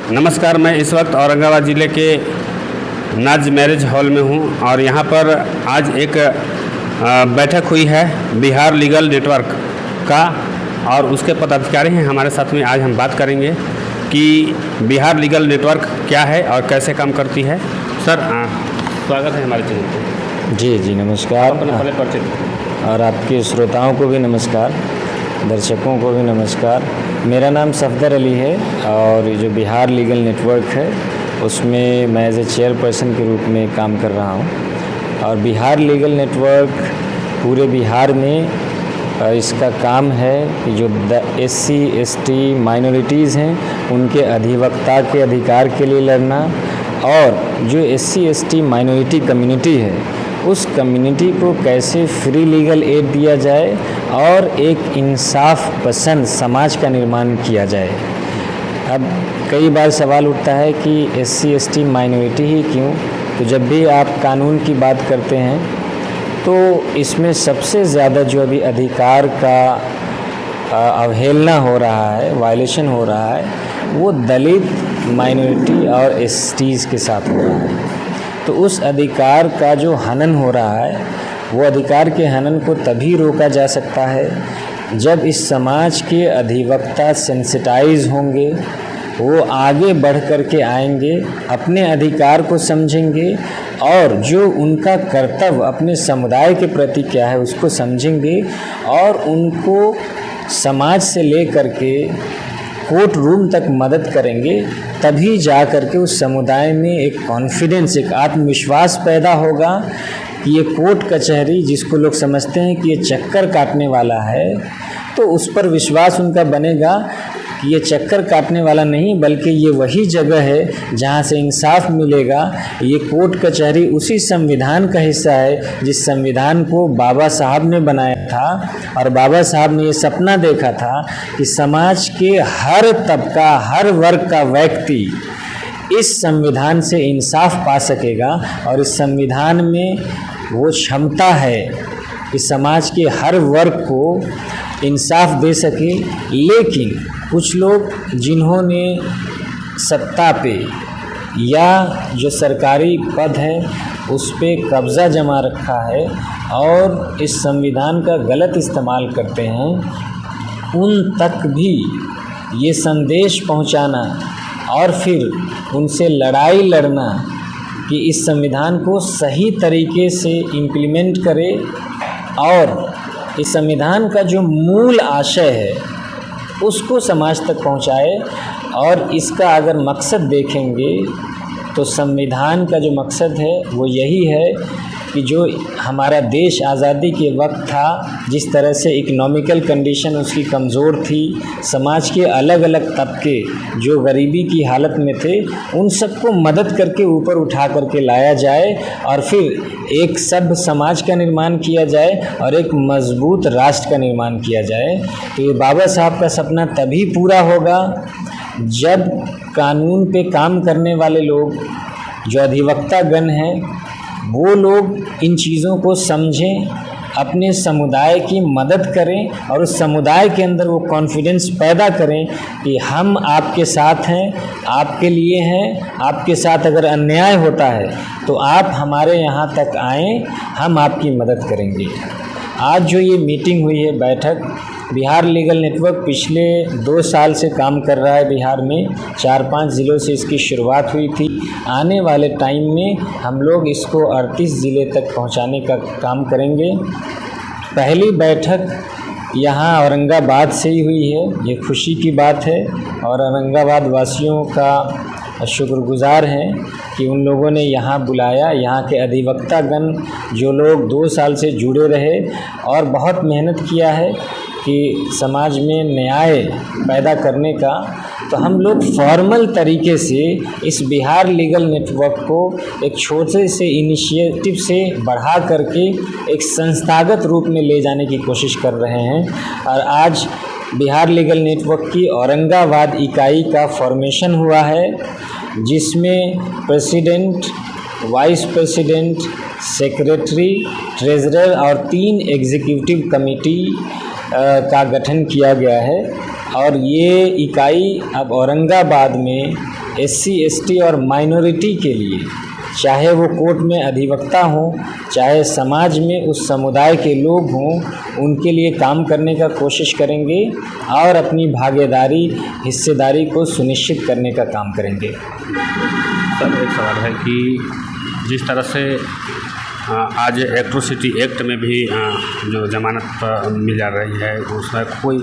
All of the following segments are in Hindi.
नमस्कार, मैं इस वक्त औरंगाबाद ज़िले के नाज मैरिज हॉल में हूँ और यहाँ पर आज एक बैठक हुई है बिहार लीगल नेटवर्क का और उसके पदाधिकारी हैं हमारे साथ में। आज हम बात करेंगे कि बिहार लीगल नेटवर्क क्या है और कैसे काम करती है। सर, स्वागत है हमारे चैनल पर। जी नमस्कार। अपने पहले परिचय और आपके श्रोताओं को भी नमस्कार, दर्शकों को भी नमस्कार। मेरा नाम सफदर अली है और जो बिहार लीगल नेटवर्क है उसमें मैं एज ए चेयरपर्सन के रूप में काम कर रहा हूँ। और बिहार लीगल नेटवर्क पूरे बिहार में इसका काम है कि जो SC ST माइनॉरिटीज़ हैं उनके अधिवक्ता के अधिकार के लिए लड़ना, और जो SC ST माइनॉरिटी कम्युनिटी है उस कम्युनिटी को कैसे फ्री लीगल एड दिया जाए और एक इंसाफ पसंद समाज का निर्माण किया जाए। अब कई बार सवाल उठता है कि SC ST माइनॉरिटी ही क्यों? तो जब भी आप कानून की बात करते हैं तो इसमें सबसे ज़्यादा जो अभी अधिकार का अवहेलना हो रहा है, वायलेशन हो रहा है, वो दलित माइनॉरिटी और STs के साथ हो रहा है। तो उस अधिकार का जो हनन हो रहा है, वो अधिकार के हनन को तभी रोका जा सकता है जब इस समाज के अधिवक्ता सेंसिटाइज होंगे, वो आगे बढ़ कर के आएंगे, अपने अधिकार को समझेंगे और जो उनका कर्तव्य अपने समुदाय के प्रति क्या है उसको समझेंगे और उनको समाज से ले कर के कोर्ट रूम तक मदद करेंगे। तभी जा कर के उस समुदाय में एक कॉन्फिडेंस, एक आत्मविश्वास पैदा होगा कि ये कोर्ट कचहरी जिसको लोग समझते हैं कि ये चक्कर काटने वाला है, तो उस पर विश्वास उनका बनेगा कि ये चक्कर काटने वाला नहीं बल्कि ये वही जगह है जहाँ से इंसाफ मिलेगा। ये कोर्ट कचहरी उसी संविधान का हिस्सा है जिस संविधान को बाबा साहब ने बनाया था, और बाबा साहब ने ये सपना देखा था कि समाज के हर तबका, हर वर्ग का व्यक्ति इस संविधान से इंसाफ पा सकेगा। और इस संविधान में वो क्षमता है कि समाज के हर वर्ग को इंसाफ दे सके। लेकिन कुछ लोग जिन्होंने सत्ता पे या जो सरकारी पद है उस पे कब्ज़ा जमा रखा है और इस संविधान का गलत इस्तेमाल करते हैं, उन तक भी ये संदेश पहुंचाना और फिर उनसे लड़ाई लड़ना कि इस संविधान को सही तरीके से इम्प्लीमेंट करे और इस संविधान का जो मूल आशय है उसको समाज तक पहुंचाए। और इसका अगर मकसद देखेंगे तो संविधान का जो मकसद है वो यही है कि जो हमारा देश आज़ादी के वक्त था, जिस तरह से इकोनॉमिकल कंडीशन उसकी कमज़ोर थी, समाज के अलग अलग तबके जो गरीबी की हालत में थे उन सबको मदद करके ऊपर उठा करके लाया जाए और फिर एक सभ्य समाज का निर्माण किया जाए और एक मजबूत राष्ट्र का निर्माण किया जाए। तो ये बाबा साहब का सपना तभी पूरा होगा जब कानून पे काम करने वाले लोग, जो अधिवक्ता गण हैं, वो लोग इन चीज़ों को समझें, अपने समुदाय की मदद करें और उस समुदाय के अंदर वो कॉन्फिडेंस पैदा करें कि हम आपके साथ हैं, आपके लिए हैं। आपके साथ अगर अन्याय होता है तो आप हमारे यहाँ तक आएँ, हम आपकी मदद करेंगे। आज जो ये मीटिंग हुई है, बैठक, बिहार लीगल नेटवर्क पिछले 2 साल से काम कर रहा है बिहार में। 4-5 ज़िलों से इसकी शुरुआत हुई थी। आने वाले टाइम में हम लोग इसको 38 ज़िले तक पहुंचाने का काम करेंगे। पहली बैठक यहाँ औरंगाबाद से ही हुई है, ये खुशी की बात है और औरंगाबाद वासियों का शुक्रगुजार हैं कि उन लोगों ने यहाँ बुलाया। यहाँ के अधिवक्तागण जो लोग 2 साल से जुड़े रहे और बहुत मेहनत किया है कि कि समाज में न्याय पैदा करने का, तो हम लोग फॉर्मल तरीके से इस बिहार लीगल नेटवर्क को एक छोटे से इनिशिएटिव से बढ़ा करके एक संस्थागत रूप में ले जाने की कोशिश कर रहे हैं। और आज बिहार लीगल नेटवर्क की औरंगाबाद इकाई का फॉर्मेशन हुआ है, जिसमें president, vice president, secretary, treasurer और 3 एग्जीक्यूटिव कमेटी का गठन किया गया है। और ये इकाई अब औरंगाबाद में SC, ST और माइनॉरिटी के लिए, चाहे वो कोर्ट में अधिवक्ता हों, चाहे समाज में उस समुदाय के लोग हों, उनके लिए काम करने का कोशिश करेंगे और अपनी भागीदारी, हिस्सेदारी को सुनिश्चित करने का काम करेंगे। सर, एक सवाल है कि जिस तरह से आज एट्रोसिटी एक्ट में भी जो जमानत मिल जा रही है, उसमें कोई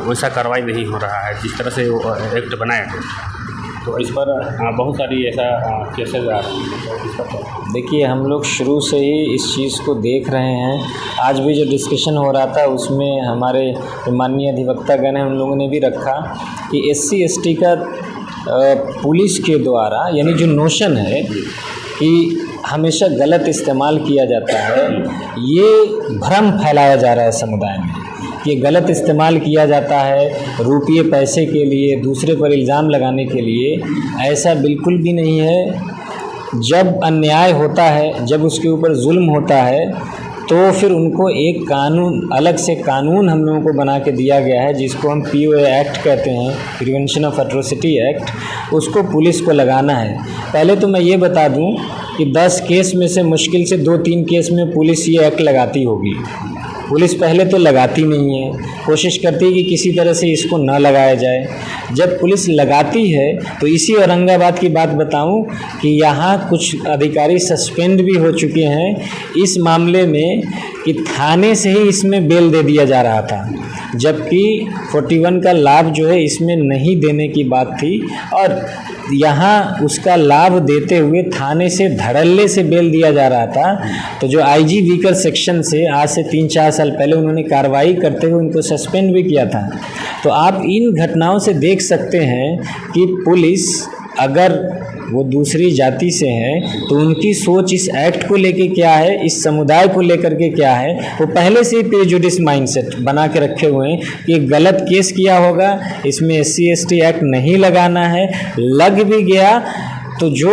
वैसा कार्रवाई नहीं हो रहा है जिस तरह से वो एक्ट बनाया गया, तो इस पर बहुत सारी ऐसा केसेज आ रही हैं। देखिए, हम लोग शुरू से ही इस चीज़ को देख रहे हैं। आज भी जो डिस्कशन हो रहा था उसमें हमारे माननीय अधिवक्तागण हैं, उन लोगों ने भी रखा कि SC, ST का पुलिस के द्वारा, यानी जो नोशन है कि हमेशा गलत इस्तेमाल किया जाता है, ये भ्रम फैलाया जा रहा है समुदाय में कि गलत इस्तेमाल किया जाता है रुपये पैसे के लिए, दूसरे पर इल्ज़ाम लगाने के लिए। ऐसा बिल्कुल भी नहीं है। जब अन्याय होता है, जब उसके ऊपर जुल्म होता है, तो फिर उनको एक कानून, अलग से कानून हम लोगों को बना के दिया गया है, जिसको हम POA एक्ट कहते हैं, प्रिवेंशन ऑफ एट्रोसिटी एक्ट। उसको पुलिस को लगाना है। पहले तो मैं ये बता दूं कि 10 केस में से मुश्किल से 2-3 केस में पुलिस ये एक्ट लगाती होगी। पुलिस पहले तो लगाती नहीं है, कोशिश करती है कि किसी तरह से इसको न लगाया जाए। जब पुलिस लगाती है तो इसी औरंगाबाद की बात बताऊं कि यहाँ कुछ अधिकारी सस्पेंड भी हो चुके हैं इस मामले में कि थाने से ही इसमें बेल दे दिया जा रहा था, जबकि 41 का लाभ जो है इसमें नहीं देने की बात थी, और यहाँ उसका लाभ देते हुए थाने से धड़ल्ले से बेल दिया जा रहा था। तो जो IG वीकर सेक्शन से आज से 3-4 साल पहले उन्होंने कार्रवाई करते हुए उनको सस्पेंड भी किया था। तो आप इन घटनाओं से देख सकते हैं कि पुलिस, अगर वो दूसरी जाति से हैं तो उनकी सोच इस एक्ट को लेके क्या है, इस समुदाय को लेकर के क्या है, वो पहले से ही प्रेजुडिस माइंडसेट बना के रखे हुए हैं कि गलत केस किया होगा, इसमें SC, ST एक्ट नहीं लगाना है, लग भी गया तो जो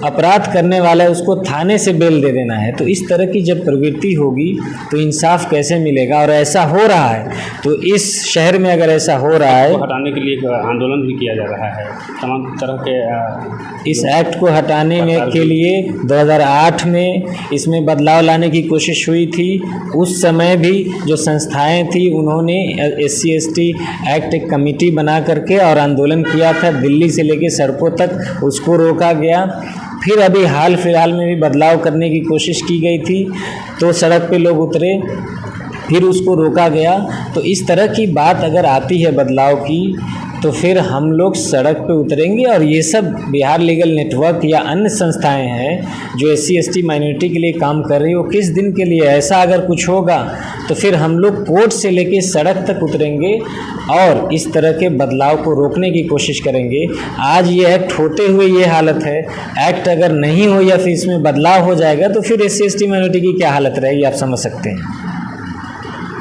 अपराध करने वाला है उसको थाने से बेल दे देना है। तो इस तरह की जब प्रवृत्ति होगी तो इंसाफ कैसे मिलेगा? और ऐसा हो रहा है, तो इस शहर में अगर ऐसा हो रहा है, हटाने के लिए एक आंदोलन भी किया जा रहा है तमाम तरह के। इस एक्ट को हटाने में के लिए 2008 में इसमें बदलाव लाने की कोशिश हुई थी। उस समय भी जो संस्थाएं थी उन्होंने SC, ST एक्ट एक कमेटी बना करके और आंदोलन किया था, दिल्ली से लेकर सड़कों तक उसको रोका गया। फिर अभी हाल फिलहाल में भी बदलाव करने की कोशिश की गई थी, तो सड़क पे लोग उतरे, फिर उसको रोका गया। तो इस तरह की बात अगर आती है बदलाव की, तो फिर हम लोग सड़क पे उतरेंगे। और ये सब बिहार लीगल नेटवर्क या अन्य संस्थाएं हैं जो SC, ST माइनॉरिटी के लिए काम कर रही है, वो किस दिन के लिए, ऐसा अगर कुछ होगा तो फिर हम लोग कोर्ट से लेके सड़क तक उतरेंगे और इस तरह के बदलाव को रोकने की कोशिश करेंगे। आज ये एक्ट होते हुए ये हालत है, एक्ट अगर नहीं हो या फिर इसमें बदलाव हो जाएगा तो फिर SC, ST माइनॉरिटी की क्या हालत रहेगी, आप समझ सकते हैं।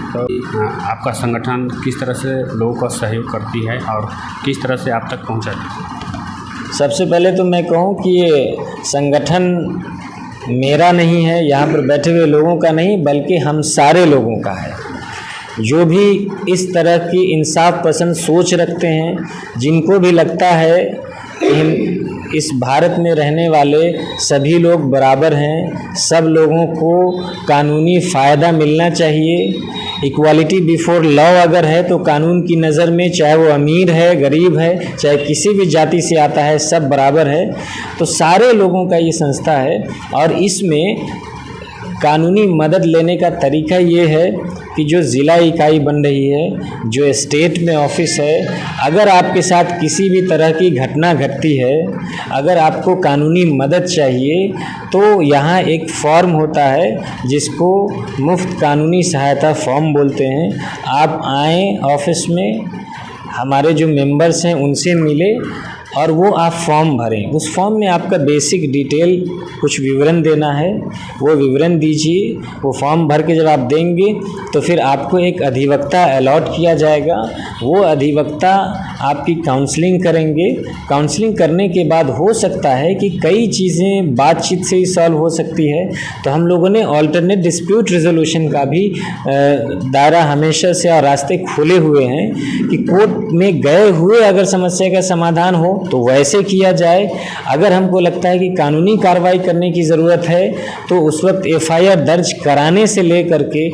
तो आपका संगठन किस तरह से लोगों का सहयोग करती है और किस तरह से आप तक पहुंचाती है? सबसे पहले तो मैं कहूं कि ये संगठन मेरा नहीं है, यहाँ पर बैठे हुए लोगों का नहीं, बल्कि हम सारे लोगों का है। जो भी इस तरह की इंसाफ पसंद सोच रखते हैं, जिनको भी लगता है कि इस भारत में रहने वाले सभी लोग बराबर हैं, सब लोगों को कानूनी फ़ायदा मिलना चाहिए, इक्वालिटी बिफोर लॉ अगर है तो कानून की नज़र में चाहे वो अमीर है, गरीब है, चाहे किसी भी जाति से आता है, सब बराबर है। तो सारे लोगों का ये संस्था है और इसमें कानूनी मदद लेने का तरीका ये है कि जो ज़िला इकाई बन रही है, जो स्टेट में ऑफिस है, अगर आपके साथ किसी भी तरह की घटना घटती है, अगर आपको कानूनी मदद चाहिए तो यहाँ एक फॉर्म होता है जिसको मुफ्त कानूनी सहायता फॉर्म बोलते हैं। आप आएँ ऑफिस में, हमारे जो मेंबर्स हैं उनसे मिले और वो आप फॉर्म भरें। उस फॉर्म में आपका बेसिक डिटेल कुछ विवरण देना है, वो विवरण दीजिए। वो फॉर्म भर के जब आप देंगे तो फिर आपको एक अधिवक्ता अलॉट किया जाएगा। वो अधिवक्ता आपकी काउंसलिंग करेंगे। काउंसलिंग करने के बाद हो सकता है कि कई चीज़ें बातचीत से ही सॉल्व हो सकती है। तो हम लोगों ने ऑल्टरनेट डिस्प्यूट रेजोल्यूशन का भी दायरा हमेशा से और रास्ते खोले हुए हैं कि कोर्ट में गए हुए अगर समस्या का समाधान हो तो वैसे किया जाए। अगर हमको लगता है कि कानूनी कार्रवाई करने की ज़रूरत है तो उस वक्त FIR दर्ज कराने से लेकर के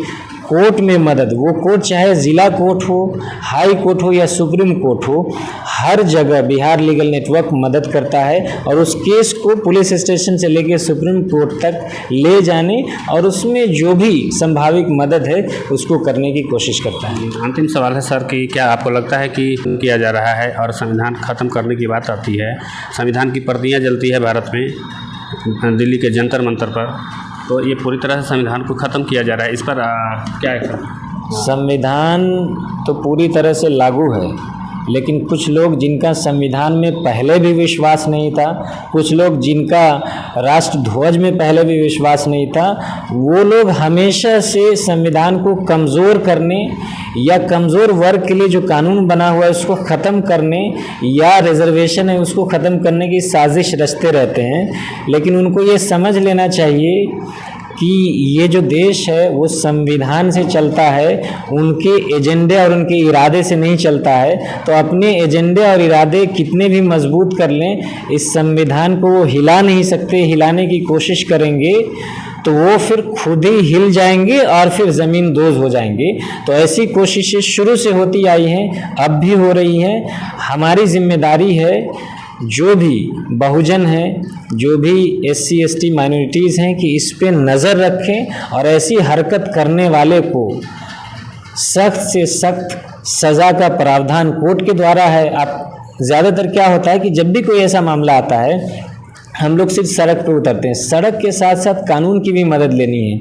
कोर्ट में मदद, वो कोर्ट चाहे ज़िला कोर्ट हो, हाई कोर्ट हो या सुप्रीम कोर्ट हो, हर जगह बिहार लीगल नेटवर्क मदद करता है और उस केस को पुलिस स्टेशन से लेकर सुप्रीम कोर्ट तक ले जाने और उसमें जो भी संभावित मदद है उसको करने की कोशिश करता है। अंतिम सवाल है सर कि क्या आपको लगता है कि किया जा रहा है और संविधान ख़त्म करने की बात आती है, संविधान की प्रतियाँ जलती है भारत में दिल्ली के जंतर मंतर पर, तो ये पूरी तरह से संविधान को ख़त्म किया जा रहा है, इस पर क्या है सर? संविधान तो पूरी तरह से लागू है, लेकिन कुछ लोग जिनका संविधान में पहले भी विश्वास नहीं था, कुछ लोग जिनका राष्ट्रध्वज में पहले भी विश्वास नहीं था, वो लोग हमेशा से संविधान को कमज़ोर करने या कमज़ोर वर्ग के लिए जो कानून बना हुआ है उसको ख़त्म करने या रिजर्वेशन है उसको ख़त्म करने की साजिश रचते रहते हैं। लेकिन उनको ये समझ लेना चाहिए कि ये जो देश है वो संविधान से चलता है, उनके एजेंडे और उनके इरादे से नहीं चलता है। तो अपने एजेंडे और इरादे कितने भी मजबूत कर लें, इस संविधान को वो हिला नहीं सकते। हिलाने की कोशिश करेंगे तो वो फिर खुद ही हिल जाएंगे और फिर ज़मीन दोज़ हो जाएंगे। तो ऐसी कोशिशें शुरू से होती आई हैं, अब भी हो रही हैं। हमारी जिम्मेदारी है जो भी बहुजन हैं, जो भी SC ST माइनॉरिटीज़ हैं कि इस पे नज़र रखें और ऐसी हरकत करने वाले को सख्त से सख्त सज़ा का प्रावधान कोर्ट के द्वारा है। आप ज़्यादातर क्या होता है कि जब भी कोई ऐसा मामला आता है हम लोग सिर्फ सड़क पे उतरते हैं, सड़क के साथ साथ कानून की भी मदद लेनी है।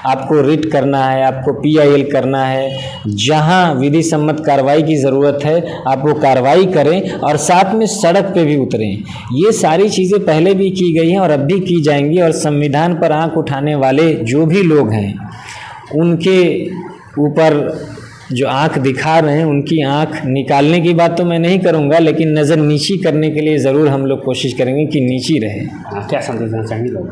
आपको रिट करना है, आपको PIL करना है, जहां विधि सम्मत कार्रवाई की ज़रूरत है आप वो कार्रवाई करें और साथ में सड़क पे भी उतरें। ये सारी चीज़ें पहले भी की गई हैं और अब भी की जाएंगी। और संविधान पर आंख उठाने वाले जो भी लोग हैं उनके ऊपर जो आंख दिखा रहे हैं उनकी आंख निकालने की बात तो मैं नहीं करूंगा, लेकिन नज़र नीची करने के लिए ज़रूर हम लोग कोशिश करेंगे कि नीची रहे। क्या संदेश देना चाहेंगे लोग?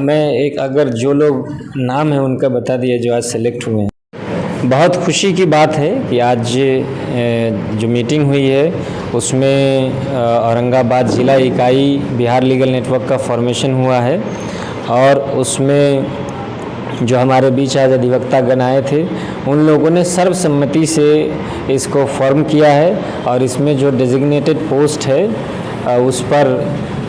मैं एक अगर जो लोग नाम है उनका बता दिया जो आज सेलेक्ट हुए हैं। बहुत खुशी की बात है कि आज जो मीटिंग हुई है उसमें औरंगाबाद ज़िला इकाई बिहार लीगल नेटवर्क का फॉर्मेशन हुआ है और उसमें जो हमारे बीच आज अधिवक्तागण आए थे उन लोगों ने सर्वसम्मति से इसको फॉर्म किया है और इसमें जो डेजिग्नेटेड पोस्ट है उस पर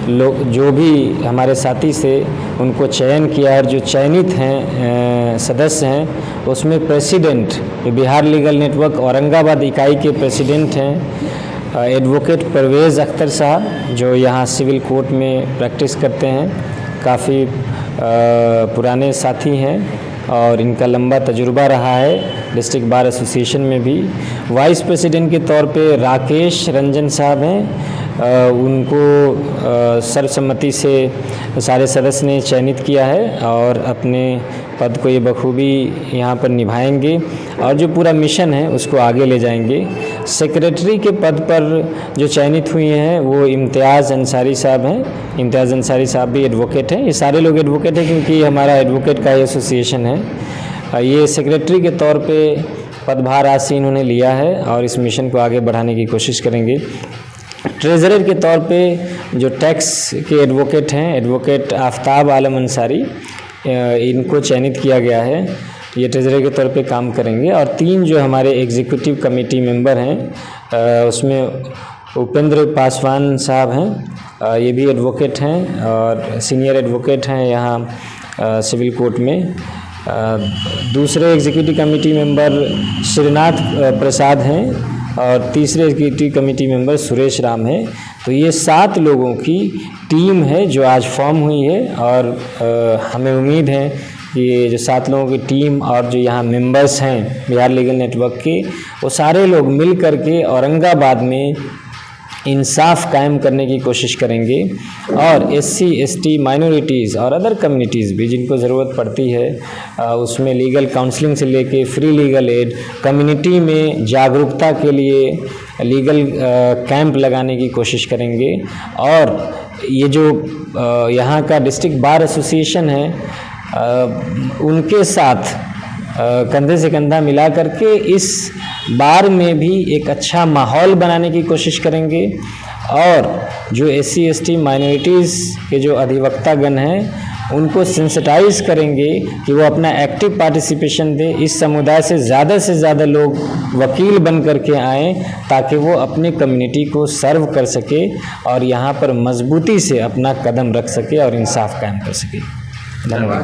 लोग जो भी हमारे साथी से उनको चयन किया है। जो चयनित हैं सदस्य हैं उसमें president Bihar legal network Aurangabad इकाई के प्रेसिडेंट हैं एडवोकेट परवेज़ अख्तर साहब, जो यहाँ सिविल कोर्ट में प्रैक्टिस करते हैं, काफ़ी पुराने साथी हैं और इनका लंबा तजुर्बा रहा है डिस्ट्रिक्ट बार एसोसिएशन में भी। वाइस प्रेसिडेंट के तौर पे राकेश रंजन साहब हैं, उनको सर्वसम्मति से सारे सदस्य ने चयनित किया है और अपने पद को ये बखूबी यहाँ पर निभाएंगे और जो पूरा मिशन है उसको आगे ले जाएंगे। सेक्रेटरी के पद पर जो चयनित हुई हैं वो इम्तियाज़ अंसारी साहब हैं। इम्तियाज़ अंसारी साहब भी एडवोकेट हैं। ये सारे लोग एडवोकेट हैं क्योंकि हमारा एडवोकेट का एसोसिएशन है। ये सेक्रेटरी के तौर पे पदभार आज से इन्होंने लिया है और इस मिशन को आगे बढ़ाने की कोशिश करेंगे। ट्रेजरर के तौर पे जो टैक्स के एडवोकेट हैं एडवोकेट आफ्ताब आलम अंसारी, इनको चयनित किया गया है। ये ट्रेजरर के तौर पे काम करेंगे। और 3 जो हमारे एग्जीक्यूटिव कमेटी मेंबर हैं उसमें उपेंद्र पासवान साहब हैं, ये भी एडवोकेट हैं और सीनियर एडवोकेट हैं यहाँ सिविल कोर्ट में। दूसरे एग्जीक्यूटिव कमेटी मेंबर श्रीनाथ प्रसाद हैं और तीसरे executive committee member Suresh Ram हैं। तो ये 7 लोगों की टीम है जो आज फॉर्म हुई है और हमें उम्मीद है कि ये जो 7 लोगों की टीम और जो यहाँ मेंबर्स हैं बिहार लीगल नेटवर्क के, वो सारे लोग मिल करके औरंगाबाद में इंसाफ कायम करने की कोशिश करेंगे और SC ST माइनॉरिटीज़ और अदर कम्युनिटीज़ भी जिनको ज़रूरत पड़ती है उसमें लीगल काउंसलिंग से लेके फ्री लीगल एड, कम्युनिटी में जागरूकता के लिए लीगल कैंप लगाने की कोशिश करेंगे। और ये जो यहाँ का डिस्ट्रिक्ट बार एसोसिएशन है उनके साथ कंधे से कंधा मिला करके इस बार में भी एक अच्छा माहौल बनाने की कोशिश करेंगे और जो SC ST माइनॉरिटीज़ के जो अधिवक्तागण हैं उनको सेंसिटाइज करेंगे कि वो अपना एक्टिव पार्टिसिपेशन दें। इस समुदाय से ज़्यादा लोग वकील बन करके आएँ ताकि वो अपने कम्युनिटी को सर्व कर सके और यहाँ पर मजबूती से अपना कदम रख सके और इंसाफ कायम कर सके। धन्यवाद।